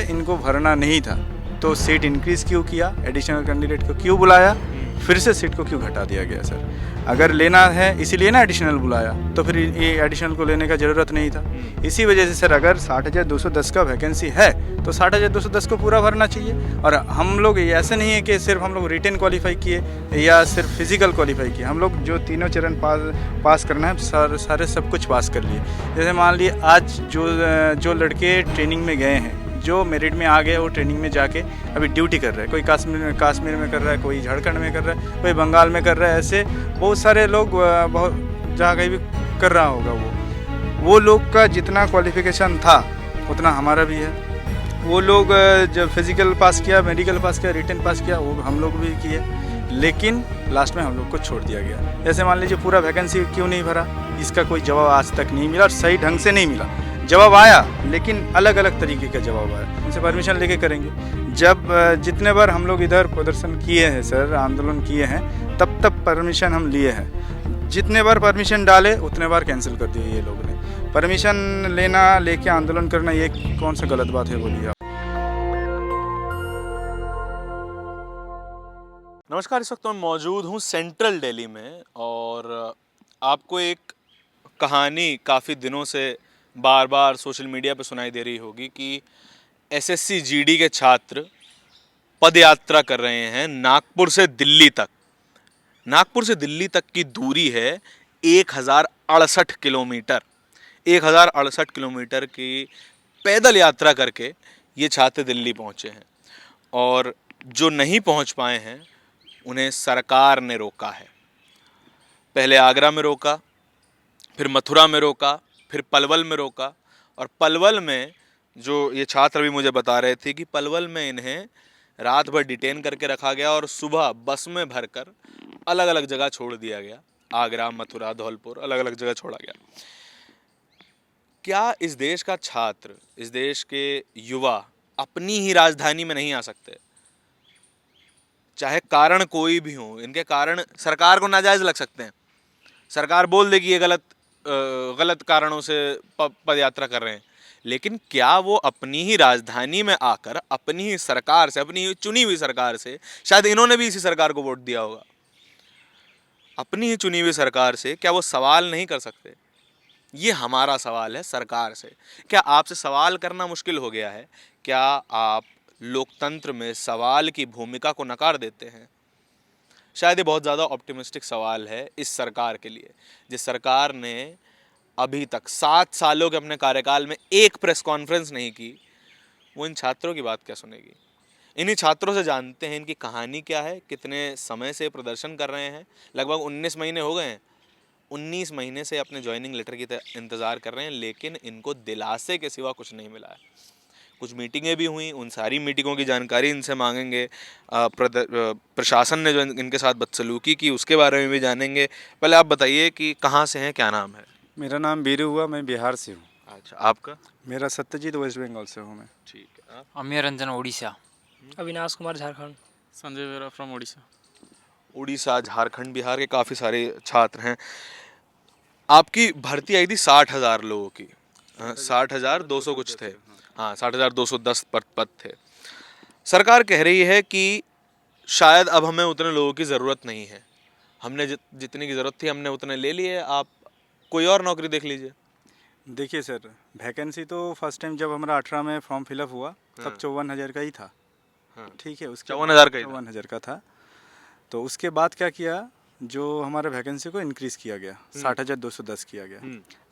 इनको भरना नहीं था तो सीट इंक्रीज़ क्यों किया, एडिशनल कैंडिडेट को क्यों बुलाया, फिर से सीट को क्यों घटा दिया गया सर? अगर लेना है इसीलिए ना एडिशनल बुलाया, तो फिर ये एडिशनल को लेने का ज़रूरत नहीं था। इसी वजह से सर अगर 60,210 का वैकेंसी है तो 60,210 को पूरा भरना चाहिए। और हम लोग ऐसे नहीं है कि सिर्फ हम लोग रिटेन क्वालिफाई किए या सिर्फ फिजिकल क्वालिफाई किए, हम लोग जो तीनों चरण पास करना है सारे सब कुछ पास कर लिए। जैसे मान लिए आज जो लड़के ट्रेनिंग में गए हैं, जो मेरिट में आ गए वो ट्रेनिंग में जाके अभी ड्यूटी कर रहे हैं, कोई कश्मीर में कर रहा है, कोई झारखंड में कर रहा है, कोई बंगाल में कर रहा है, ऐसे बहुत सारे लोग बहुत जहाँ कहीं भी कर रहा होगा। वो लोग का जितना क्वालिफिकेशन था उतना हमारा भी है। वो लोग जब फिजिकल पास किया, मेडिकल पास किया, रिटन पास किया, वो हम लोग भी किए, लेकिन लास्ट में हम लोग को छोड़ दिया गया। जैसे मान लीजिए पूरा वैकेंसी क्यों नहीं भरा, इसका कोई जवाब आज तक नहीं मिला और सही ढंग से नहीं मिला। जवाब आया लेकिन अलग अलग तरीके का जवाब आया। उनसे परमिशन लेके करेंगे। जब जितने बार हम लोग इधर प्रदर्शन किए हैं सर, आंदोलन किए हैं, तब परमिशन हम लिए हैं। जितने बार परमिशन डाले उतने बार कैंसिल कर दिए ये लोग ने। परमिशन लेना, लेके आंदोलन करना, ये कौन सा गलत बात है बोलिए आप? नमस्कार, इस वक्त मैं मौजूद हूँ सेंट्रल दिल्ली में और आपको एक कहानी काफ़ी दिनों से बार बार सोशल मीडिया पर सुनाई दे रही होगी कि एसएससी जीडी के छात्र पद यात्रा कर रहे हैं नागपुर से दिल्ली तक। नागपुर से दिल्ली तक की दूरी है 1068 किलोमीटर। 1068 किलोमीटर की पैदल यात्रा करके ये छात्र दिल्ली पहुँचे हैं और जो नहीं पहुँच पाए हैं उन्हें सरकार ने रोका है। पहले आगरा में रोका, फिर मथुरा में रोका, फिर पलवल में रोका। और पलवल में जो ये छात्र भी मुझे बता रहे थे कि पलवल में इन्हें रात भर डिटेन करके रखा गया और सुबह बस में भरकर अलग अलग जगह छोड़ दिया गया। आगरा, मथुरा, धौलपुर, अलग अलग जगह छोड़ा गया। क्या इस देश का छात्र, इस देश के युवा अपनी ही राजधानी में नहीं आ सकते? चाहे कारण कोई भी हो, इनके कारण सरकार को नाजायज लग सकते हैं। सरकार बोल दे कि ये गलत कारणों से पद यात्रा कर रहे हैं, लेकिन क्या वो अपनी ही राजधानी में आकर अपनी ही सरकार से, अपनी ही चुनी हुई सरकार से, शायद इन्होंने भी इसी सरकार को वोट दिया होगा, अपनी ही चुनी हुई सरकार से क्या वो सवाल नहीं कर सकते? ये हमारा सवाल है सरकार से। क्या आपसे सवाल करना मुश्किल हो गया है? क्या आप लोकतंत्र में सवाल की भूमिका को नकार देते हैं? शायद ये बहुत ज़्यादा ऑप्टिमिस्टिक सवाल है इस सरकार के लिए, जिस सरकार ने अभी तक 7 सालों के अपने कार्यकाल में एक प्रेस कॉन्फ्रेंस नहीं की। वो इन छात्रों की बात क्या सुनेगी? इन्हीं छात्रों से जानते हैं इनकी कहानी क्या है, कितने समय से प्रदर्शन कर रहे हैं। लगभग 19 महीने हो गए हैं। 19 महीने से अपने ज्वाइनिंग लेटर की इंतज़ार कर रहे हैं, लेकिन इनको दिलासे के सिवा कुछ नहीं मिला है। कुछ मीटिंगें भी हुई, उन सारी मीटिंगों की जानकारी इनसे मांगेंगे। प्रशासन ने जो इनके साथ बदसलूकी की उसके बारे में भी जानेंगे। पहले आप बताइए कि कहाँ से हैं, क्या नाम है? मेरा नाम बीरू हुआ, मैं बिहार से हूँ। अच्छा, आपका? मेरा सत्यजीत, वेस्ट बंगाल से हूँ मैं। ठीक है। अमीय रंजन, ओडिशा। अविनाश कुमार, झारखंड। संजय वेरा फ्रॉम ओडिशा। उड़ीसा, झारखंड, बिहार के काफ़ी सारे छात्र हैं। आपकी भर्ती आई थी 60,000 लोगों की। 60,200 कुछ थे। हाँ, 60,210 पद थे। सरकार कह रही है कि शायद अब हमें उतने लोगों की ज़रूरत नहीं है। हमने जितनी की ज़रूरत थी हमने उतने ले लिए, आप कोई और नौकरी देख लीजिए। देखिए सर, वैकेंसी तो फर्स्ट टाइम जब हमारा 18 में फॉर्म फिलअप हुआ तब 54,000 का ही था। ठीक है, उसके 54,000 का था। तो उसके बाद क्या किया, जो हमारा वैकेंसी को इंक्रीज़ किया गया, 60,210 किया गया।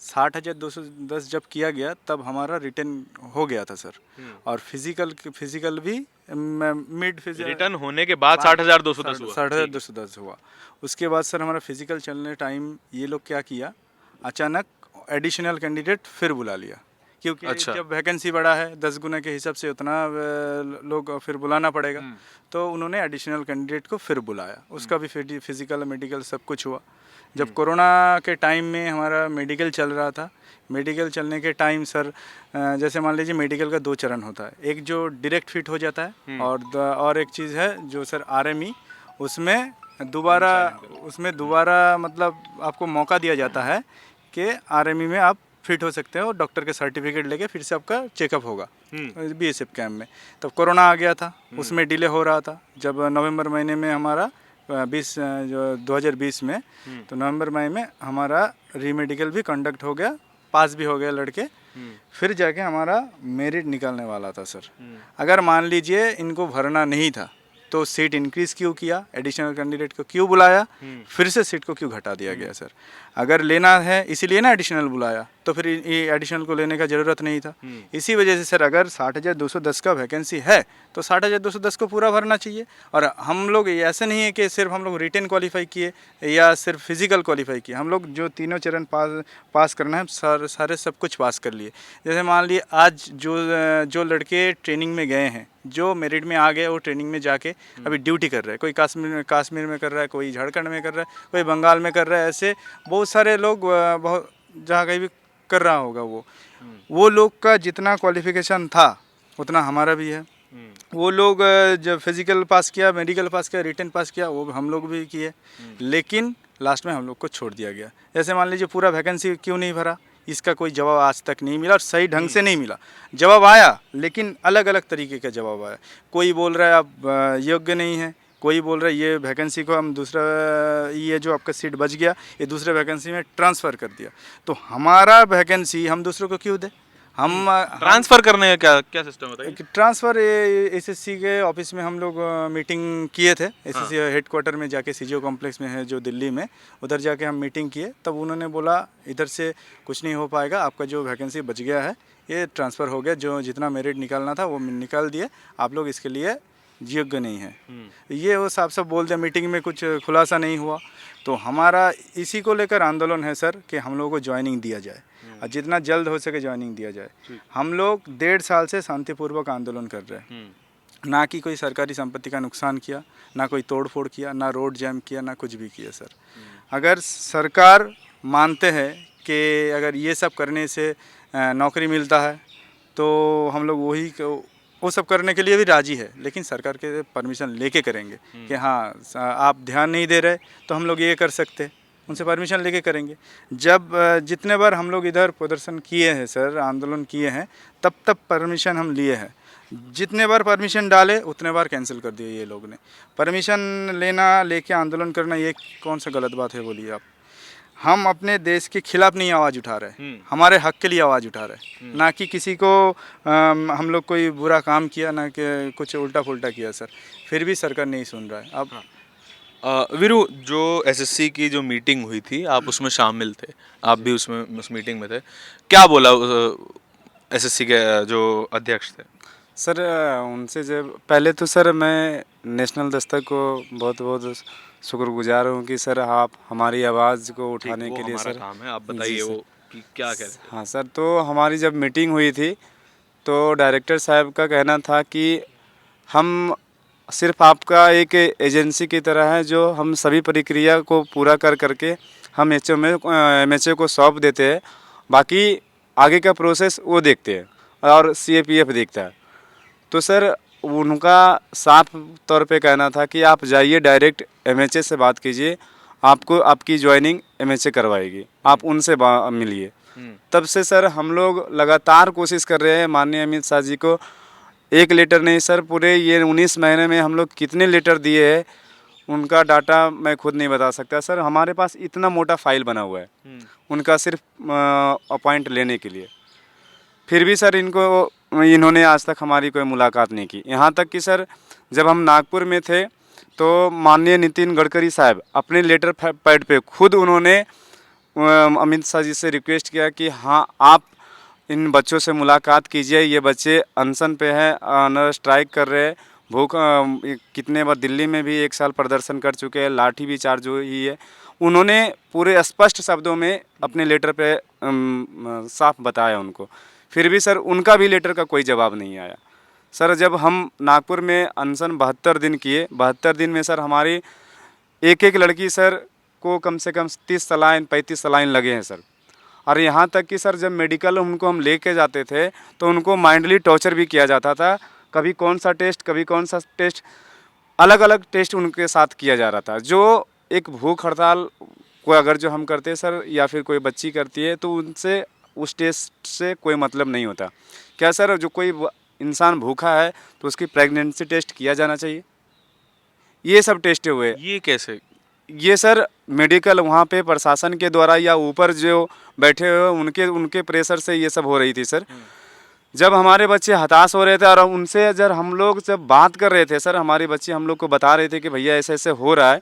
60,210 जब किया गया तब हमारा रिटर्न हो गया था सर। और फिजिकल भी मिड रिटर्न होने के बाद 60,210 हुआ। उसके बाद सर हमारा फिजिकल चलने टाइम ये लोग क्या किया, अचानक एडिशनल कैंडिडेट फिर बुला लिया, क्योंकि अच्छा। जब वैकेंसी बढ़ा है 10 गुना के हिसाब से उतना लोग फिर बुलाना पड़ेगा। तो उन्होंने एडिशनल कैंडिडेट को फिर बुलाया। उसका भी फिजिकल मेडिकल सब कुछ हुआ। जब कोरोना के टाइम में हमारा मेडिकल चल रहा था, मेडिकल चलने के टाइम सर जैसे मान लीजिए मेडिकल का 2 चरण होता है। एक जो डायरेक्ट फिट हो जाता है और एक चीज़ है जो सर आरएमई, उसमें दोबारा मतलब आपको मौका दिया जाता है कि आरएमई में आप फिट हो सकते हैं और डॉक्टर के सर्टिफिकेट लेके फिर से आपका चेकअप होगा बीएसएफ कैंप में। तब कोरोना आ गया था, उसमें डिले हो रहा था। जब नवंबर महीने में हमारा 2020 में, तो नवंबर महीने में हमारा रीमेडिकल भी कंडक्ट हो गया, पास भी हो गए लड़के। फिर जाके हमारा मेरिट निकलने वाला था सर। अगर मान लीजिए इनको भरना नहीं था तो सीट इंक्रीज क्यों किया, एडिशनल कैंडिडेट को क्यों बुलाया, फिर से सीट को क्यों घटा दिया गया सर। अगर लेना है इसीलिए ना एडिशनल बुलाया, तो फिर ये एडिशनल को लेने का ज़रूरत नहीं था। इसी वजह से सर अगर 60,210 का वैकेंसी है तो 60,210 को पूरा भरना चाहिए। और हम लोग ऐसे नहीं है कि सिर्फ हम लोग रिटेन क्वालिफाई किए या सिर्फ फिजिकल क्वालिफाई किए, हम लोग जो तीनों चरण पास करना है सारे सब कुछ पास कर लिए। जैसे मान लिए आज जो लड़के ट्रेनिंग में गए हैं, जो मेरिट में आ गए, वो ट्रेनिंग में जाके अभी ड्यूटी कर रहे हैं। कोई कश्मीर में कर रहा है, कोई झारखंड में कर रहा है, कोई बंगाल में कर रहा है। ऐसे बहुत सारे लोग बहुत जहाँ कहीं भी कर रहा होगा। वो लोग का जितना क्वालिफिकेशन था उतना हमारा भी है। वो लोग जब फिजिकल पास किया, मेडिकल पास किया, रिटन पास किया, वो हम लोग भी किए, लेकिन लास्ट में हम लोग को छोड़ दिया गया। जैसे मान लीजिए पूरा वैकेंसी क्यों नहीं भरा, इसका कोई जवाब आज तक नहीं मिला और सही ढंग से नहीं मिला। जवाब आया लेकिन अलग अलग तरीके का जवाब आया। कोई बोल रहा है आप योग्य नहीं है, कोई बोल रहा है ये वैकेंसी को हम दूसरा, ये जो आपका सीट बच गया ये दूसरे वैकेंसी में ट्रांसफ़र कर दिया। तो हमारा वैकेंसी हम दूसरों को क्यों दें? हम ट्रांसफर करने का क्या क्या सिस्टम होता है? ट्रांसफ़र एसएससी के ऑफिस में हम लोग मीटिंग किए थे। एसएससी हेडक्वार्टर में जाके सीजीओ कॉम्प्लेक्स में है जो दिल्ली में, उधर जाके हम मीटिंग किए। तब उन्होंने बोला इधर से कुछ नहीं हो पाएगा, आपका जो वैकेंसी बच गया है ये ट्रांसफ़र हो गया, जो जितना मेरिट निकालना था वो निकाल दिए, आप लोग इसके लिए योग्य नहीं है। ये वो साफ साफ बोल दिया, मीटिंग में कुछ खुलासा नहीं हुआ। तो हमारा इसी को लेकर आंदोलन है सर कि हम लोगों को ज्वाइनिंग दिया जाए और जितना जल्द हो सके ज्वाइनिंग दिया जाए। हम लोग 1.5 साल से शांतिपूर्वक आंदोलन कर रहे हैं, ना कि कोई सरकारी संपत्ति का नुकसान किया, ना कोई तोड़ फोड़ किया, ना रोड जैम किया, ना कुछ भी किया सर। अगर सरकार मानते हैं कि अगर ये सब करने से नौकरी मिलता है तो हम लोग वो सब करने के लिए भी राजी है, लेकिन सरकार के परमिशन लेके करेंगे कि हाँ आप ध्यान नहीं दे रहे तो हम लोग ये कर सकते, उनसे परमिशन लेके करेंगे। जब जितने बार हम लोग इधर प्रदर्शन किए हैं सर, आंदोलन किए हैं, तब परमिशन हम लिए हैं। जितने बार परमिशन डाले उतने बार कैंसिल कर दिए ये लोग ने। परमिशन लेना, लेके आंदोलन करना, ये कौन सा गलत बात है बोलिए आप? हम अपने देश के खिलाफ नहीं आवाज़ उठा रहे, हमारे हक के लिए आवाज़ उठा रहे, ना कि किसी को हम लोग कोई बुरा काम किया, ना कि कुछ उल्टा पुल्टा किया सर। फिर भी सरकार नहीं सुन रहा है। अब वीरू, जो एसएससी की जो मीटिंग हुई थी, आप उसमें शामिल थे, आप भी उसमें उस मीटिंग में थे, क्या बोला एसएससी के जो अध्यक्ष थे? सर उनसे जब पहले तो सर मैं नेशनल दस्तक को बहुत बहुत शुक्रगुजार हूँ कि सर आप हमारी आवाज़ को उठाने के लिए सर काम है, आप बताइए वो कि क्या कह रहे थे? हाँ सर, तो हमारी जब मीटिंग हुई थी तो डायरेक्टर साहब का कहना था कि हम सिर्फ आपका एक एजेंसी की तरह है जो हम सभी प्रक्रिया को पूरा करके हम एमएचए को सौंप देते हैं, बाकी आगे का प्रोसेस वो देखते हैं और सीएपीएफ देखता है। तो सर उनका साफ तौर पे कहना था कि आप जाइए डायरेक्ट एमएचए से बात कीजिए, आपको आपकी ज्वाइनिंग एमएचए करवाएगी, आप उनसे मिलिए। तब से सर हम लोग लगातार कोशिश कर रहे हैं माननीय अमित शाह जी को, एक लेटर नहीं सर, पूरे ये 19 महीने में हम लोग कितने लेटर दिए हैं उनका डाटा मैं खुद नहीं बता सकता सर। हमारे पास इतना मोटा फाइल बना हुआ है उनका सिर्फ अपॉइंट लेने के लिए, फिर भी सर इन्होंने आज तक हमारी कोई मुलाकात नहीं की। यहाँ तक कि सर जब हम नागपुर में थे तो माननीय नितिन गडकरी साहब अपने लेटर पैड पे खुद उन्होंने अमित शाह जी से रिक्वेस्ट किया कि हाँ आप इन बच्चों से मुलाकात कीजिए, ये बच्चे अनशन पे हैं, अनर स्ट्राइक कर रहे हैं, भूख कितने बार दिल्ली में भी 1 साल प्रदर्शन कर चुके हैं, लाठी भी चार्ज हुई है। उन्होंने पूरे स्पष्ट शब्दों में अपने लेटर पे साफ बताया उनको, फिर भी सर उनका भी लेटर का कोई जवाब नहीं आया। सर जब हम नागपुर में अनशन 72 दिन किए, 72 दिन में सर हमारी एक लड़की सर को कम से कम 30 सलाइन 35 सलाइन लगे हैं सर। और यहाँ तक कि सर जब मेडिकल उनको हम लेके जाते थे तो उनको माइंडली टॉर्चर भी किया जाता था, कभी कौन सा टेस्ट कभी कौन सा टेस्ट, अलग अलग टेस्ट उनके साथ किया जा रहा था। जो एक भूख हड़ताल को अगर जो हम करते सर या फिर कोई बच्ची करती है तो उनसे उस टेस्ट से कोई मतलब नहीं होता। क्या सर, जो कोई इंसान भूखा है तो उसकी प्रेगनेंसी टेस्ट किया जाना चाहिए? ये सब टेस्ट हुए। ये कैसे? ये सर मेडिकल वहाँ पे प्रशासन के द्वारा या ऊपर जो बैठे हुए उनके उनके प्रेशर से ये सब हो रही थी सर। जब हमारे बच्चे हताश हो रहे थे और उनसे जब हम लोग जब बात कर रहे थे सर, हमारे बच्चे हम लोग को बता रहे थे कि भैया ऐसे ऐसे हो रहा है।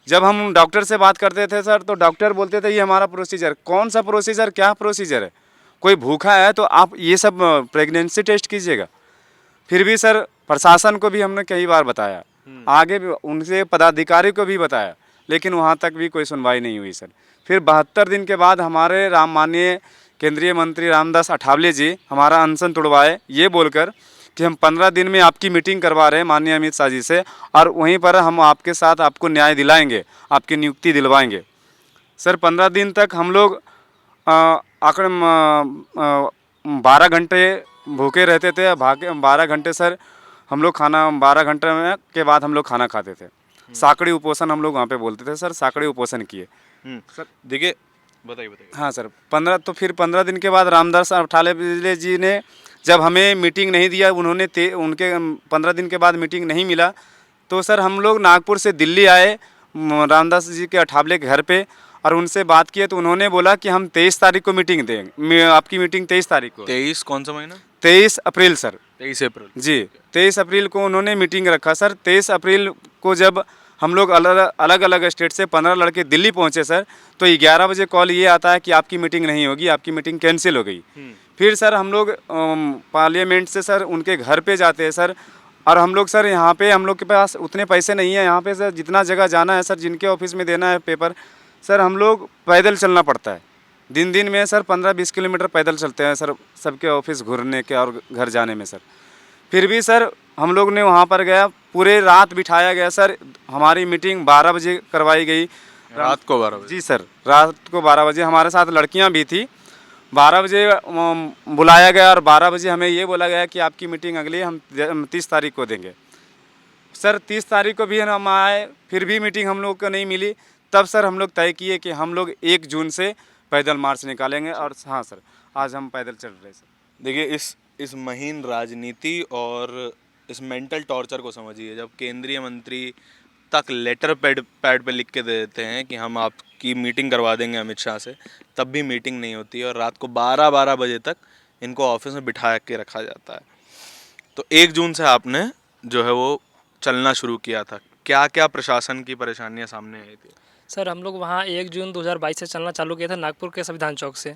जब हम डॉक्टर से बात करते थे सर, तो डॉक्टर बोलते थे ये हमारा प्रोसीजर। कौन सा प्रोसीजर, क्या प्रोसीजर है? कोई भूखा है तो आप ये सब प्रेगनेंसी टेस्ट कीजिएगा। फिर भी सर प्रशासन को भी हमने कई बार बताया, आगे भी उनसे पदाधिकारी को भी बताया, लेकिन वहाँ तक भी कोई सुनवाई नहीं हुई सर। फिर 72 दिन के बाद हमारे माननीय केंद्रीय मंत्री रामदास अठावले जी हमारा अनशन तोड़वाए, ये बोलकर कि हम 15 दिन में आपकी मीटिंग करवा रहे हैं माननीय अमित शाह जी से, और वहीं पर हम आपके साथ आपको न्याय दिलाएंगे, आपकी नियुक्ति दिलवाएंगे। सर 15 दिन तक हम लोग आंकड़े 12 घंटे भूखे रहते थे। 12 घंटे सर हम लोग खाना 12 घंटे के बाद हम लोग खाना खाते थे। साकड़ी उपोषण हम लोग वहाँ पे बोलते थे सर, साकड़ी उपोषण किए। सर देखिए, बताइए। हाँ सर, 15 दिन के बाद रामदास अठावले जी ने जब हमें मीटिंग नहीं दिया, उन्होंने उनके 15 दिन के बाद मीटिंग नहीं मिला, तो सर हम लोग नागपुर से दिल्ली आए रामदास जी के अठावले के घर पे, और उनसे बात किए तो उन्होंने बोला कि हम 23 तारीख को मीटिंग देंगे। आपकी मीटिंग 23 तारीख को। 23 कौन सा महीना? 23 अप्रैल सर। 23 अप्रैल जी, 23 अप्रैल को उन्होंने मीटिंग रखा सर। 23 अप्रैल को जब हम लोग अलग अलग स्टेट से 15 लड़के दिल्ली पहुंचे सर, तो 11 बजे कॉल ये आता है कि आपकी मीटिंग नहीं होगी, आपकी मीटिंग कैंसिल हो गई। फिर सर हम लोग पार्लियामेंट से सर उनके घर पे जाते हैं सर, और हम लोग सर यहाँ पे हम लोग के पास उतने पैसे नहीं है यहाँ पे सर, जितना जगह जाना है सर, जिनके ऑफिस में देना है पेपर, सर हम लोग पैदल चलना पड़ता है। दिन में सर 15-20 किलोमीटर पैदल चलते हैं सर, सबके ऑफिस घूरने के और घर जाने में सर। फिर भी सर हम लोग ने वहाँ पर गया, पूरे रात बिठाया गया सर। हमारी मीटिंग 12 बजे करवाई गई, रात को 12 बजे। जी सर, रात को 12 बजे। हमारे साथ लड़कियाँ भी थी। 12 बजे बुलाया गया और 12 बजे हमें ये बोला गया कि आपकी मीटिंग अगली हम 30 तारीख को देंगे। सर 30 तारीख को भी हम आए, फिर भी मीटिंग हम लोग को नहीं मिली। तब सर हम लोग तय किए कि हम लोग 1 जून से पैदल मार्च निकालेंगे, और हाँ सर आज हम पैदल चल रहे सर। देखिए, इस महीन राजनीति और इस मेंटल टॉर्चर को समझिए। जब केंद्रीय मंत्री तक लेटर पैड पे लिख के दे देते हैं कि हम आपकी मीटिंग करवा देंगे अमित शाह से, तब भी मीटिंग नहीं होती है, और रात को 12 बजे तक इनको ऑफिस में बिठा के रखा जाता है। तो 1 जून से आपने जो है वो चलना शुरू किया था। क्या क्या प्रशासन की परेशानियां सामने आई थी? सर हम लोग वहाँ 1 जून 2022 से चलना चालू किया था नागपुर के संविधान चौक से।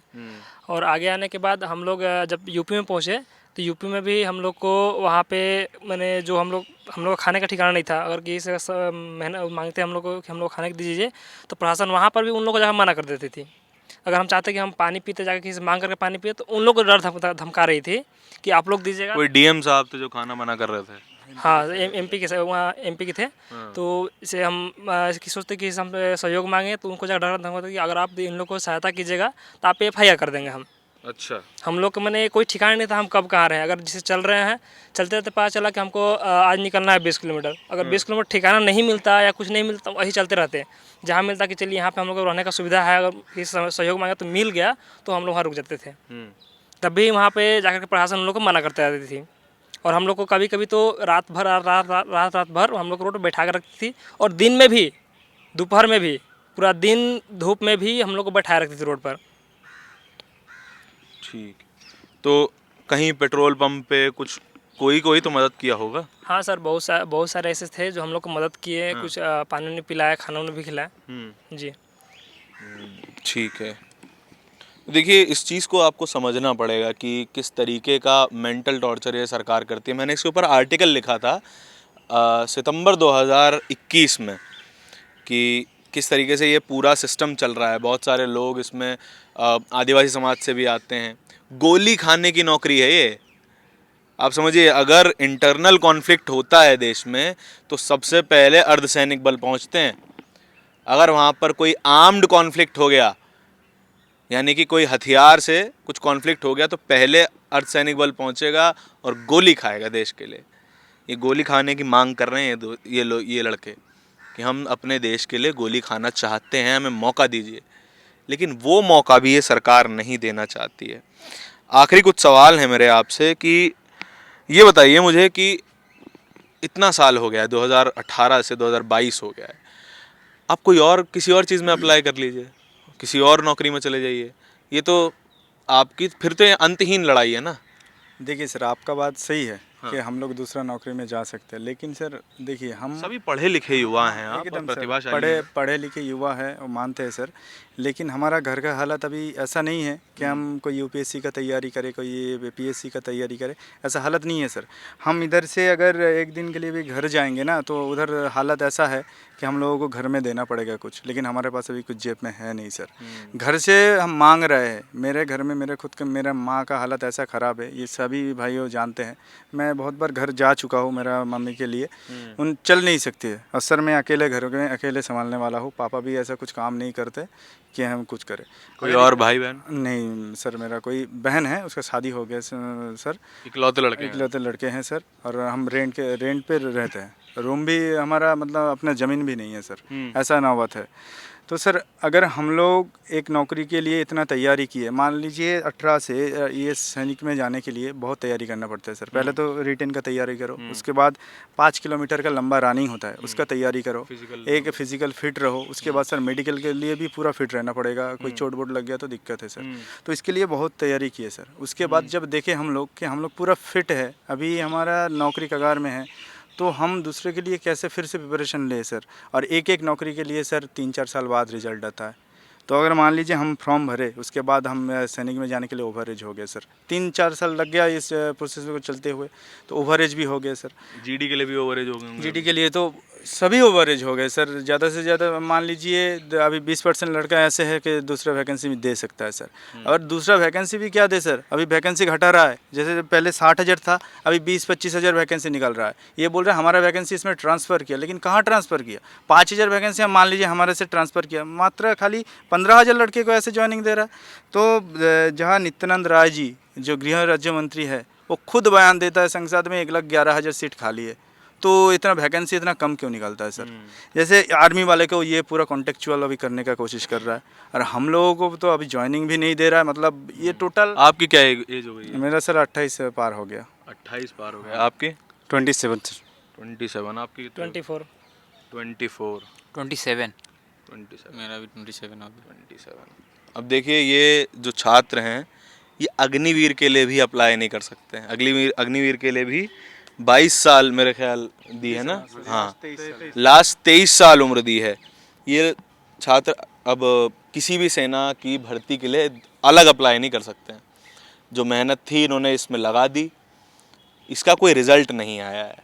और आगे आने के बाद हम लोग जब यूपी में पहुँचे, तो यूपी में भी हम लोग को वहाँ पे मैंने जो हम लोग का खाने का ठिकाना नहीं था। अगर किसी से मेहनत मांगते हम लोग को कि हम लोग खाने दीजिए, तो प्रशासन वहाँ पर भी उन लोगों को जाकर मना कर देती थी। अगर हम चाहते कि हम पानी पीते, जाकर किसी से मांग करके पानी पिए, तो उन लोग को डर धमका रही थी कि आप लोग दीजिएगा। कोई डीएम साहब थे जो खाना मना कर रहे थे? हाँ, एमपी के वहाँ एमपी के थे। तो इसे हम सोचते कि हम सहयोग मांगे, तो उनको जाकर डर धमका था कि अगर आप इन लोग को सहायता कीजिएगा तो आप FIR कर देंगे हम। अच्छा। हम लोग को मैंने कोई ठिकाना नहीं था हम कब कहाँ रहे हैं। अगर जिसे चल रहे हैं, चलते रहते पता चला कि हमको आज निकलना है 20 किलोमीटर। अगर 20 किलोमीटर ठिकाना नहीं मिलता या कुछ नहीं मिलता, वही चलते रहते। जहाँ मिलता कि चलिए यहाँ पे हम लोग को रहने का सुविधा है, अगर किसी सहयोग मांगे तो मिल गया, तो हम लोग वहाँ रुक जाते थे। तब भी वहाँ पे जाकर के प्रशासन हम लोग को मना करते रहती थी। और हम लोग को कभी कभी तो रात भर हम लोग को रोड पर बैठा कर रखती थी, और दिन में भी, दोपहर में भी, पूरा दिन धूप में भी हम लोग को बैठाए रखती थी रोड पर। ठीक। तो कहीं पेट्रोल पंप पे कुछ कोई तो मदद किया होगा? हाँ सर, बहुत सारे ऐसे थे जो हम लोग को मदद किए। हाँ। कुछ पानी ने पिलाया, खाना ने भी खिलाया। जी ठीक है। देखिए, इस चीज़ को आपको समझना पड़ेगा कि किस तरीके का मेंटल टॉर्चर ये सरकार करती है। मैंने इसके ऊपर आर्टिकल लिखा था सितंबर 2021 में कि किस तरीके से ये पूरा सिस्टम चल रहा है। बहुत सारे लोग इसमें आदिवासी समाज से भी आते हैं। गोली खाने की नौकरी है ये। आप समझिए, अगर इंटरनल कॉन्फ्लिक्ट होता है देश में, तो सबसे पहले अर्धसैनिक बल पहुंचते हैं। अगर वहाँ पर कोई आर्म्ड कॉन्फ्लिक्ट हो गया, यानी कि कोई हथियार से कुछ कॉन्फ्लिक्ट हो गया, तो पहले अर्धसैनिक बल पहुंचेगा और गोली खाएगा देश के लिए। ये गोली खाने की मांग कर रहे हैं ये लड़के कि हम अपने देश के लिए गोली खाना चाहते हैं, हमें मौका दीजिए। लेकिन वो मौका भी ये सरकार नहीं देना चाहती है। आखिरी कुछ सवाल है मेरे आपसे कि ये बताइए मुझे कि इतना साल हो गया है, 2018 से 2022 हो गया है, आप कोई और किसी और चीज़ में अप्लाई कर लीजिए, किसी और नौकरी में चले जाइए, ये तो आपकी फिर तो ये अंतहीन लड़ाई है ना। देखिए सर, आपका बात सही है कि हम लोग दूसरा नौकरी में जा सकते हैं, लेकिन सर देखिए हम सभी पढ़े लिखे युवा हैं, आप एकदम सर, प्रतिभाशाली हैं। पढ़े लिखे युवा है और मानते हैं सर, लेकिन हमारा घर का हालत अभी ऐसा नहीं है कि हम कोई यूपीएससी का तैयारी करें, कोई पीएससी का तैयारी करें, ऐसा हालत नहीं है सर। हम इधर से अगर एक दिन के लिए भी घर जाएंगे ना, तो उधर हालत ऐसा है कि हम लोगों को घर में देना पड़ेगा कुछ, लेकिन हमारे पास अभी कुछ जेब में है नहीं सर। घर से हम मांग रहे हैं, मेरे घर में मेरे खुद के मेरा माँ का हालत ऐसा ख़राब है, ये सभी भाइयों जानते हैं। मैं बहुत बार घर जा चुका हूँ मेरा मम्मी के लिए, उन चल नहीं सकती है, और सर मैं अकेले घर में अकेले संभालने वाला हूँ, पापा भी ऐसा कुछ काम नहीं करते कि हम कुछ करें। कोई और भाई बहन? नहीं सर, मेरा कोई बहन है, उसका शादी हो गया सर। इकलौते लड़के हैं? इकलौते लड़के हैं सर, और हम रेंट पे रहते हैं। रूम भी हमारा मतलब अपना ज़मीन भी नहीं है सर, ऐसा नौबत है। तो सर अगर हम लोग एक नौकरी के लिए इतना तैयारी किए, मान लीजिए 18 से ये सैनिक में जाने के लिए बहुत तैयारी करना पड़ता है सर। पहले तो रिटेन का तैयारी करो, उसके बाद 5 किलोमीटर का लंबा रनिंग होता है, उसका तैयारी करो, एक फिजिकल फिट रहो, उसके बाद सर मेडिकल के लिए भी पूरा फिट रहना पड़ेगा, कोई चोट वोट लग गया तो दिक्कत है सर। तो इसके लिए बहुत तैयारी की है सर। उसके बाद जब देखे हम लोग कि हम लोग पूरा फिट है, अभी हमारा नौकरी कगार में है, तो हम दूसरे के लिए कैसे फिर से प्रिपरेशन ले सर। और एक एक नौकरी के लिए सर 3-4 साल बाद रिजल्ट आता है। तो अगर मान लीजिए हम फॉर्म भरे, उसके बाद हम सैनिक में जाने के लिए ओवर एज हो गए सर, 3-4 साल लग गया इस प्रोसेस को चलते हुए, तो ओवर एज भी हो गए सर। जीडी के लिए भी ओवरेज हो गए? जीडी के लिए तो सभी ओवर एज हो गए सर। ज़्यादा से ज़्यादा मान लीजिए अभी 20% लड़का ऐसे है कि दूसरा वैकेंसी में दे सकता है सर। और दूसरा वैकेंसी भी क्या दे सर, अभी वैकेंसी घटा रहा है। जैसे पहले 60,000 था, अभी 20-25 हज़ार वैकेंसी निकल रहा है। ये बोल रहा है हमारा वैकेंसी इसमें ट्रांसफ़र किया, लेकिन कहाँ ट्रांसफ़र किया? 5,000 वैकेंसी हम मान लीजिए हमारे से ट्रांसफ़र किया, मात्र खाली 15,000 लड़के को ऐसे ज्वाइनिंग दे रहा है। तो जहाँ नित्यानंद राय जी जो गृह राज्य मंत्री है, वो खुद बयान देता है संसद में 1,11,000 सीट खाली है, तो इतना वैकेंसी इतना कम क्यों निकलता है सर? जैसे आर्मी वाले को ये पूरा कॉन्टेक्चुअल अभी करने का कोशिश कर रहा है, और हम लोगों को तो अभी ज्वाइनिंग भी नहीं दे रहा है। मतलब ये टोटल आपकी क्या एज हो गई है? मेरा सर 28 से पार हो गया। 28 पार हो गया। आपकी? 27 सर। 27। आपकी कितनी? 24। 24। 27 27। मेरा भी 27 हो गया। 27। अब देखिए, ये जो छात्र हैं ये अग्निवीर के लिए भी अप्लाई नहीं कर सकते हैं। अग्निवीर के लिए भी 22 साल मेरे ख्याल दी है ना? हाँ, लास्ट 23 साल उम्र दी है। ये छात्र अब किसी भी सेना की भर्ती के लिए अलग अप्लाई नहीं कर सकते हैं। जो मेहनत थी इन्होंने इसमें लगा दी, इसका कोई रिजल्ट नहीं आया है।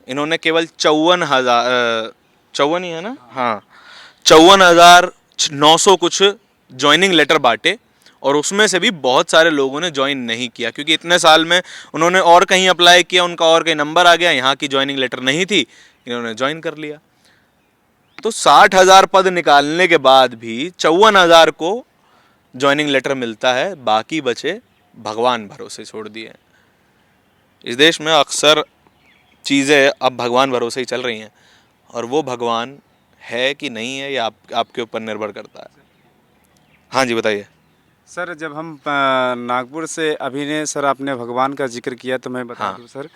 इन्होंने केवल 54,000 ही है ना? हाँ, 54,900 कुछ ज्वाइनिंग लेटर बांटे, और उसमें से भी बहुत सारे लोगों ने ज्वाइन नहीं किया, क्योंकि इतने साल में उन्होंने और कहीं अप्लाई किया, उनका और कहीं नंबर आ गया, यहाँ की ज्वाइनिंग लेटर नहीं थी, इन्होंने ज्वाइन कर लिया। तो 60,000 पद निकालने के बाद भी 54,000 को ज्वाइनिंग लेटर मिलता है, बाकी बचे भगवान भरोसे छोड़ दिए। इस देश में अक्सर चीज़ें अब भगवान भरोसे ही चल रही हैं, और वो भगवान है कि नहीं है ये आपके ऊपर निर्भर करता है। हाँ जी, बताइए सर। जब हम नागपुर से अभी ने सर आपने भगवान का जिक्र किया, तो मैं बता दूं सर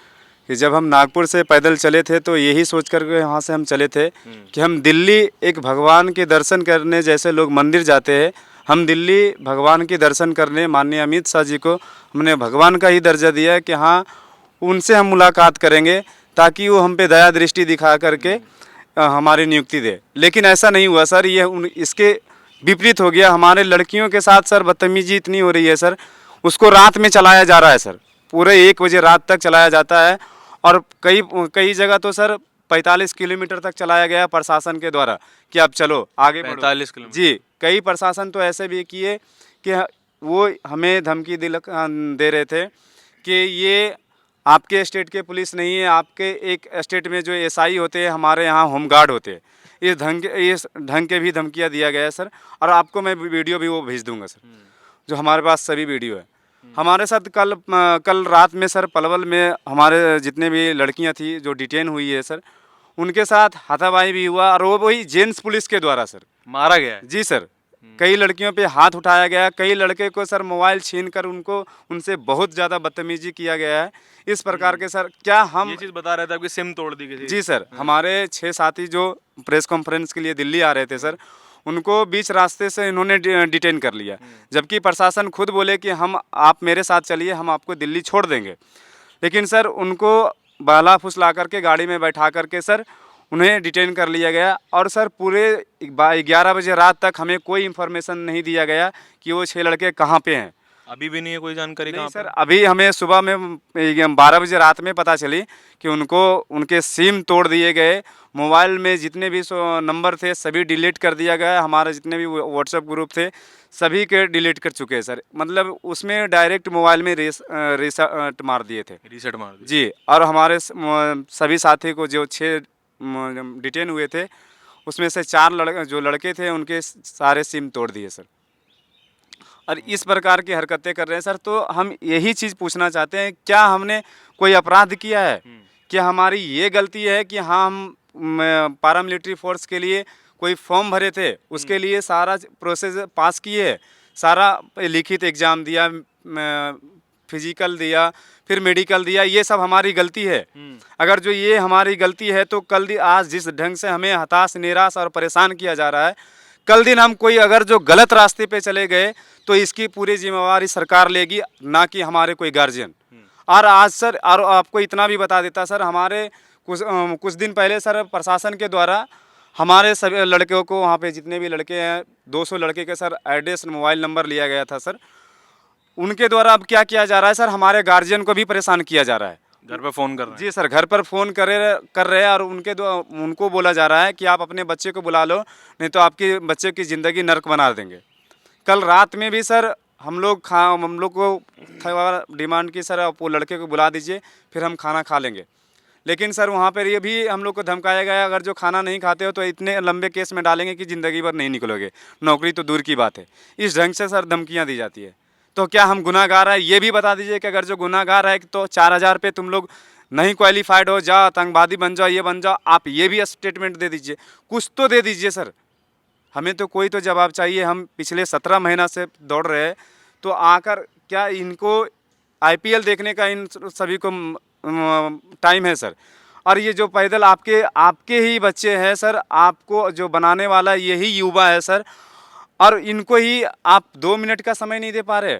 कि जब हम नागपुर से पैदल चले थे, तो यही सोच कर के यहाँ से हम चले थे कि हम दिल्ली एक भगवान के दर्शन करने, जैसे लोग मंदिर जाते हैं, हम दिल्ली भगवान के दर्शन करने माननीय अमित शाह जी को हमने भगवान का ही दर्जा दिया है कि हाँ, उनसे हम मुलाकात करेंगे ताकि वो हम पे दया दृष्टि दिखा करके हमारी नियुक्ति दे। लेकिन ऐसा नहीं हुआ सर, ये इसके विपरीत हो गया। हमारे लड़कियों के साथ सर बदतमीजी इतनी हो रही है सर, उसको रात में चलाया जा रहा है सर, पूरे 1 बजे रात तक चलाया जाता है, और कई जगह तो सर 45 किलोमीटर तक चलाया गया प्रशासन के द्वारा कि आप चलो आगे बढ़ो। 45 किलोमीटर? जी, कई प्रशासन तो ऐसे भी किए कि वो हमें धमकी दे रहे थे कि ये आपके स्टेट के पुलिस नहीं है, आपके एक स्टेट में जो एसआई होते हैं हमारे यहाँ होमगार्ड होते हैं, इस ढंग के भी धमकियाँ दिया गया है सर। और आपको मैं वीडियो भी वो भेज दूंगा सर, जो हमारे पास सभी वीडियो है। हमारे साथ कल रात में सर पलवल में हमारे जितने भी लड़कियां थी जो डिटेन हुई है सर, उनके साथ हाथापाई भी हुआ, और वो वही जेंट्स पुलिस के द्वारा सर मारा गया है? जी सर, कई लड़कियों पे हाथ उठाया गया, कई लड़के को सर मोबाइल छीन कर उनसे बहुत ज़्यादा बदतमीजी किया गया है। इस प्रकार के सर क्या हम ये चीज़ बता रहे थे आपकी सिम तोड़ दी गई थी। जी सर, हमारे 6 साथी जो प्रेस कॉन्फ्रेंस के लिए दिल्ली आ रहे थे सर, उनको बीच रास्ते से इन्होंने डिटेन कर लिया, जबकि प्रशासन खुद बोले कि आप मेरे साथ चलिए, हम आपको दिल्ली छोड़ देंगे। लेकिन सर उनको बहला फुसला करके गाड़ी में बैठा करके सर उन्हें डिटेन कर लिया गया। और सर पूरे 11 बजे रात तक हमें कोई इन्फॉर्मेशन नहीं दिया गया कि वो 6 लड़के कहाँ पे हैं। अभी भी नहीं है कोई जानकारी नहीं कहाँ सर, पर? अभी हमें सुबह में 12 बजे रात में पता चली कि उनके सिम तोड़ दिए गए, मोबाइल में जितने भी नंबर थे सभी डिलीट कर दिया गया, हमारे जितने भी व्हाट्सएप ग्रुप थे सभी के डिलीट कर चुके हैं सर। मतलब उसमें डायरेक्ट मोबाइल में रीसेट मार दिए थे रीसेट मार दिया। जी। और हमारे सभी साथी को जो 6 डिटेन हुए थे उसमें से 4 लड़के थे, उनके सारे सिम तोड़ दिए सर। और इस प्रकार की हरकतें कर रहे हैं सर। तो हम यही चीज़ पूछना चाहते हैं, क्या हमने कोई अपराध किया है? क्या हमारी ये गलती है कि हाँ हम पारामिलिट्री फोर्स के लिए कोई फॉर्म भरे थे, उसके लिए सारा प्रोसेस पास किए, सारा लिखित एग्ज़ाम दिया, फिजिकल दिया, फिर मेडिकल दिया, ये सब हमारी गलती है? अगर जो ये हमारी गलती है तो आज जिस ढंग से हमें हताश, निराश और परेशान किया जा रहा है, कल दिन हम कोई अगर जो गलत रास्ते पे चले गए तो इसकी पूरी जिम्मेवारी सरकार लेगी, ना कि हमारे कोई गार्जियन। और आज सर, और आपको इतना भी बता देता सर, हमारे कुछ दिन पहले सर प्रशासन के द्वारा हमारे सभी लड़कों को, वहाँ पे जितने भी लड़के हैं 200 लड़के के सर एड्रेस, मोबाइल नंबर लिया गया था सर। उनके द्वारा अब क्या किया जा रहा है सर, हमारे गार्जियन को भी परेशान किया जा रहा है। घर पे फ़ोन कर रहे हैं। जी सर, घर पर फ़ोन कर रहे हैं और उनको बोला जा रहा है कि आप अपने बच्चे को बुला लो, नहीं तो आपके बच्चे की ज़िंदगी नर्क बना देंगे। कल रात में भी सर हम लोग को डिमांड की सर, आप वो लड़के को बुला दीजिए फिर हम खाना खा लेंगे। लेकिन सर वहाँ पर ये भी हम लोग को धमकाया गया, अगर जो खाना नहीं खाते हो तो इतने लंबे केस में डालेंगे कि ज़िंदगी भर नहीं निकलोगे, नौकरी तो दूर की बात है। इस ढंग से सर धमकियाँ दी जाती है। तो क्या हम गुनाहगार हैं? ये भी बता दीजिए कि अगर जो गुनाहगार है तो 4000 पे तुम लोग नहीं क्वालिफाइड हो, जाओ आतंकवादी बन जाओ, ये बन जाओ, आप ये भी स्टेटमेंट दे दीजिए, कुछ तो दे दीजिए सर। हमें तो कोई तो जवाब चाहिए। हम पिछले 17 महीना से दौड़ रहे हैं, तो आकर क्या इनको IPL देखने का इन सभी को टाइम है सर? और ये जो पैदल आपके ही बच्चे हैं सर, आपको जो बनाने वाला यही युवा है सर, और इनको ही आप 2 मिनट का समय नहीं दे पा रहे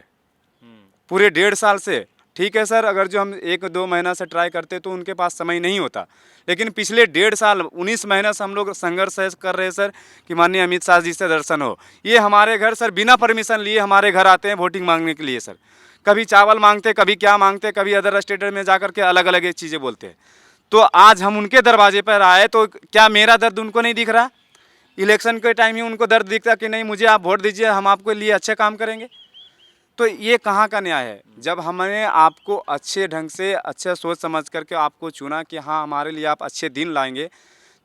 पूरे 1.5 साल से। ठीक है सर, अगर जो हम 1-2 महीना से ट्राई करते तो उनके पास समय नहीं होता, लेकिन पिछले 1.5 साल 19 महीना से हम लोग संघर्ष कर रहे हैं सर कि माननीय अमित शाह जी से दर्शन हो। ये हमारे घर सर बिना परमिशन लिए हमारे घर आते हैं वोटिंग मांगने के लिए सर। कभी चावल मांगते, कभी क्या मांगते, कभी अदर स्टेट में जाकर के अलग अलग चीज़ें बोलते हैं। तो आज हम उनके दरवाजे पर आए तो क्या मेरा दर्द उनको नहीं दिख रहा? इलेक्शन के टाइम ही उनको दर्द दिखता कि नहीं मुझे आप वोट दीजिए, हम आपके लिए अच्छे काम करेंगे? तो ये कहाँ का न्याय है? जब हमने आपको अच्छे ढंग से, अच्छा सोच समझ करके आपको चुना कि हाँ हमारे लिए आप अच्छे दिन लाएंगे,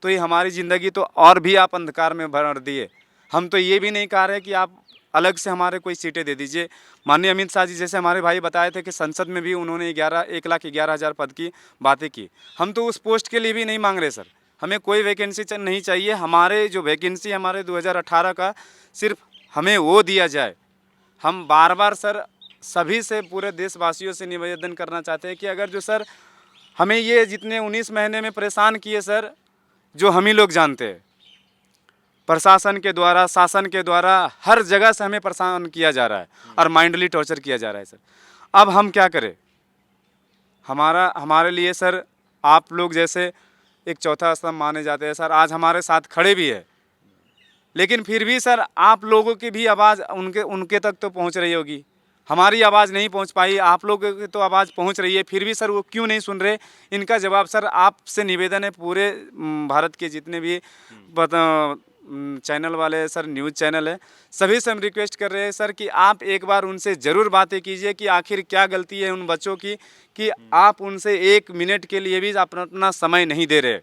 तो ये हमारी ज़िंदगी तो और भी आप अंधकार में भर दिए। हम तो ये भी नहीं कह रहे कि आप अलग से हमारे कोई सीटें दे दीजिए। माननीय अमित शाह जी जैसे हमारे भाई बताए थे कि संसद में भी उन्होंने 1,11,000 पद की बातें की। हम तो उस पोस्ट के लिए भी नहीं मांग रहे सर, हमें कोई वैकेंसी नहीं चाहिए। हमारे जो वैकेंसी हमारे 2018 का, सिर्फ हमें वो दिया जाए। हम बार बार सर सभी से, पूरे देशवासियों से निवेदन करना चाहते हैं कि अगर जो सर हमें ये जितने 19 महीने में परेशान किए सर, जो हम ही लोग जानते हैं, प्रशासन के द्वारा, शासन के द्वारा हर जगह से हमें परेशान किया जा रहा है और माइंडली टॉर्चर किया जा रहा है सर। अब हम क्या करें? हमारे लिए सर आप लोग जैसे एक चौथा स्तंभ माने जाते हैं सर, आज हमारे साथ खड़े भी है, लेकिन फिर भी सर आप लोगों की भी आवाज़ उनके तक तो पहुंच रही होगी। हमारी आवाज़ नहीं पहुंच पाई, आप लोगों की तो आवाज़ पहुंच रही है, फिर भी सर वो क्यों नहीं सुन रहे? इनका जवाब सर आपसे निवेदन है, पूरे भारत के जितने भी चैनल वाले हैं सर, न्यूज़ चैनल है, सभी से हम रिक्वेस्ट कर रहे हैं सर कि आप एक बार उनसे ज़रूर बातें कीजिए कि आखिर क्या गलती है उन बच्चों की कि आप उनसे 1 मिनट के लिए भी अपना समय नहीं दे रहे।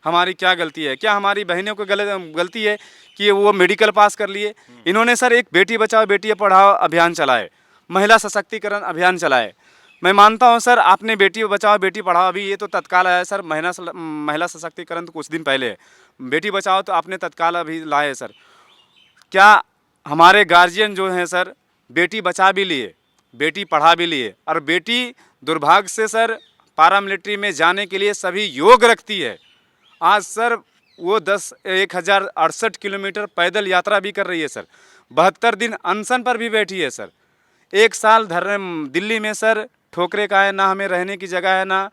हमारी क्या गलती है? क्या हमारी बहनों को गलती है कि वो मेडिकल पास कर लिए? इन्होंने सर एक बेटी बचाओ बेटी पढ़ाओ अभियान चलाए, महिला सशक्तिकरण अभियान चलाए। मैं मानता हूं सर आपने बेटी बचाओ बेटी पढ़ाओ, अभी ये तो तत्काल आया सर, महिला सशक्तिकरण तो कुछ दिन पहले है, बेटी बचाओ तो आपने तत्काल अभी लाए सर। क्या हमारे गार्जियन जो हैं सर, बेटी बचा भी लिए, बेटी पढ़ा भी लिए, और बेटी दुर्भाग्य से सर पारा मिलिट्री में जाने के लिए सभी योग रखती है। आज सर वो 10,1,068 किलोमीटर पैदल यात्रा भी कर रही है सर, 72 दिन अनशन पर भी बैठी है सर। 1 साल दिल्ली में सर ठोकरे का है, ना हमें रहने की जगह है, ना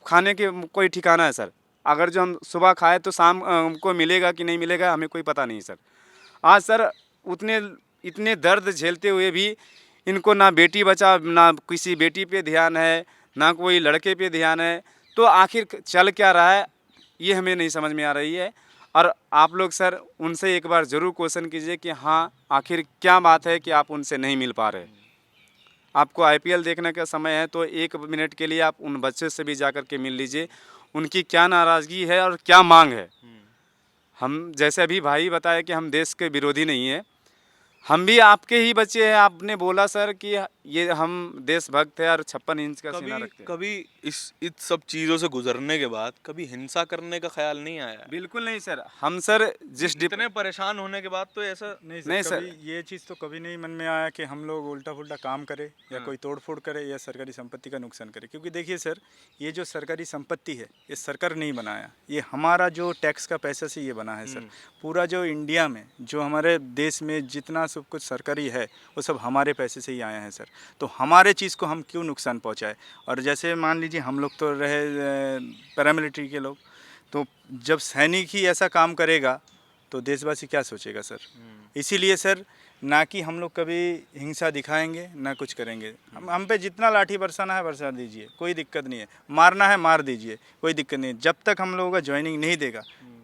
खाने के कोई ठिकाना है सर। अगर जो हम सुबह खाए तो शाम को मिलेगा कि नहीं मिलेगा हमें कोई पता नहीं सर। आज सर इतने दर्द झेलते हुए भी इनको ना बेटी बचा, ना किसी बेटी पे ध्यान है, ना कोई लड़के पे ध्यान है। तो आखिर चल क्या रहा है ये हमें नहीं समझ में आ रही है। और आप लोग सर उनसे एक बार ज़रूर क्वेश्चन कीजिए कि हाँ आखिर क्या बात है कि आप उनसे नहीं मिल पा रहे। आपको IPL देखने का समय है तो 1 मिनट के लिए आप उन बच्चे से भी जा कर के मिल लीजिए, उनकी क्या नाराज़गी है और क्या मांग है। हम जैसे अभी भाई बताया कि हम देश के विरोधी नहीं हैं, हम भी आपके ही बच्चे हैं। आपने बोला सर कि ये हम देशभक्त है और 56 इंच का सीना रखते हैं। कभी इस सब चीज़ों से गुजरने के बाद कभी हिंसा करने का ख्याल नहीं आया? बिल्कुल नहीं सर। हम सर जितने परेशान होने के बाद तो ऐसा नहीं सर, ये चीज़ तो कभी नहीं मन में आया कि हम लोग उल्टा पुल्टा काम करें या कोई तोड़फोड़ करे या सरकारी संपत्ति का नुकसान करे। क्योंकि देखिए सर, ये जो सरकारी संपत्ति है ये सरकार नहीं बनाया, ये हमारा जो टैक्स का पैसा से ये बना है सर। पूरा जो इंडिया में जो हमारे देश में जितना सब कुछ सरकारी है वो सब हमारे पैसे से ही आया है सर। तो हमारे चीज़ को हम क्यों नुकसान पहुंचाए। और जैसे मान लीजिए हम लोग तो रहे पैरामिलिट्री के लोग, तो जब सैनिक ही ऐसा काम करेगा तो देशवासी क्या सोचेगा सर। इसीलिए सर ना कि हम लोग कभी हिंसा दिखाएंगे ना कुछ करेंगे। हम पे जितना लाठी बरसाना है बरसा दीजिए, कोई दिक्कत नहीं है। मारना है मार दीजिए, कोई दिक्कत नहीं है। जब तक हम लोगों का ज्वाइनिंग नहीं देगा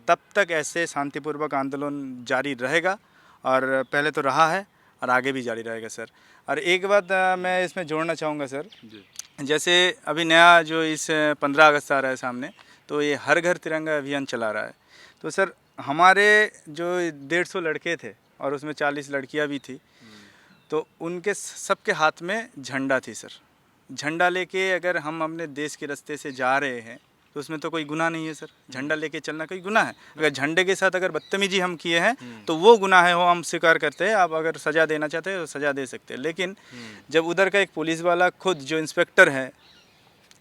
तब तक ऐसे शांतिपूर्वक आंदोलन जारी रहेगा, और पहले तो रहा है और आगे भी जारी रहेगा सर। और एक बात मैं इसमें जोड़ना चाहूँगा सर, जैसे अभी नया जो इस 15 अगस्त आ रहा है सामने, तो ये हर घर तिरंगा अभियान चला रहा है। तो सर हमारे जो 150 लड़के थे और उसमें 40 लड़कियां भी थी, तो उनके सबके हाथ में झंडा थी सर। झंडा लेके अगर हम अपने देश के रास्ते से जा रहे हैं तो उसमें तो कोई गुनाह नहीं है सर। झंडा लेके चलना कोई गुनाह है? अगर झंडे के साथ अगर बदतमीजी हम किए हैं तो वो गुनाह है, वो हम स्वीकार करते हैं। आप अगर सज़ा देना चाहते हैं तो सज़ा दे सकते हैं। लेकिन जब उधर का एक पुलिस वाला खुद जो इंस्पेक्टर है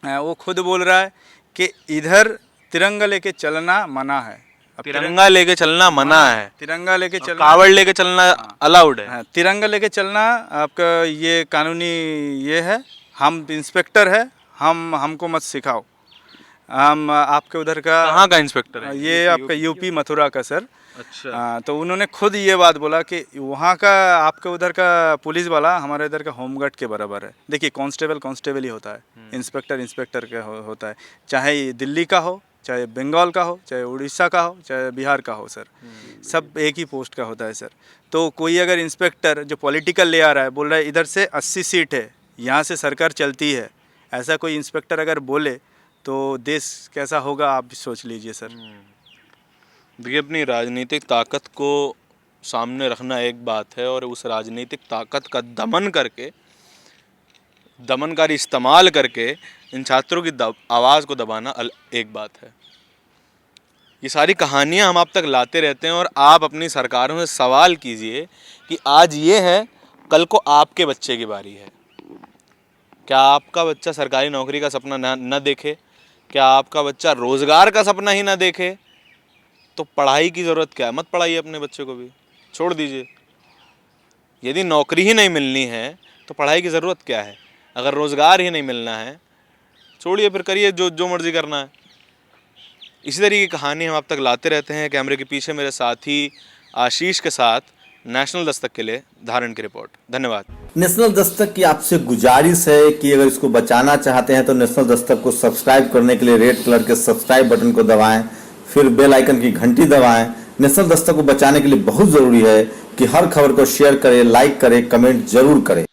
वो खुद बोल रहा है कि इधर तिरंगा लेके चलना मना है। तिरंगा लेके चलना मना है, तिरंगा लेके चलना, कावड़ लेके चलना अलाउड है। तिरंगा लेके चलना आपका ये कानूनी ये है। हम इंस्पेक्टर है, हमको मत सिखाओ। हम आपके उधर का कहाँ का इंस्पेक्टर है? ये आपका यूपी मथुरा का सर। अच्छा। तो उन्होंने खुद ये बात बोला कि वहाँ का आपके उधर का पुलिस वाला हमारे इधर का होमगार्ड के बराबर है। देखिए कांस्टेबल ही होता है, इंस्पेक्टर का होता है। चाहे दिल्ली का हो, चाहे बंगाल का हो, चाहे उड़ीसा का हो, चाहे बिहार का हो सर, सब एक ही पोस्ट का होता है सर। तो कोई अगर इंस्पेक्टर जो पॉलिटिकल ले आ रहा है, बोल रहा है इधर से 80 सीट है, यहाँ से सरकार चलती है, ऐसा कोई इंस्पेक्टर अगर बोले तो देश कैसा होगा आप भी सोच लीजिए सर। देखिए, अपनी राजनीतिक ताकत को सामने रखना एक बात है, और उस राजनीतिक ताकत का दमनकारी इस्तेमाल करके इन छात्रों की आवाज़ को दबाना एक बात है। ये सारी कहानियां हम आप तक लाते रहते हैं, और आप अपनी सरकारों से सवाल कीजिए कि आज ये है, कल को आपके बच्चे की बारी है। क्या आपका बच्चा सरकारी नौकरी का सपना न देखे? क्या आपका बच्चा रोज़गार का सपना ही ना देखे? तो पढ़ाई की ज़रूरत क्या है? मत पढ़ाइए अपने बच्चे को भी, छोड़ दीजिए। यदि नौकरी ही नहीं मिलनी है तो पढ़ाई की ज़रूरत क्या है? अगर रोज़गार ही नहीं मिलना है, छोड़िए, फिर करिए जो मर्ज़ी करना है। इसी तरीके की कहानी हम आप तक लाते रहते हैं। कैमरे के पीछे मेरे साथी आशीष के साथ नेशनल दस्तक के लिए धारण की रिपोर्ट। धन्यवाद। नेशनल दस्तक की आपसे गुजारिश है कि अगर इसको बचाना चाहते हैं तो नेशनल दस्तक को सब्सक्राइब करने के लिए रेड कलर के सब्सक्राइब बटन को दबाएं, फिर बेल आइकन की घंटी दबाएं। नेशनल दस्तक को बचाने के लिए बहुत जरूरी है कि हर खबर को शेयर करें, लाइक करें, कमेंट जरूर करें।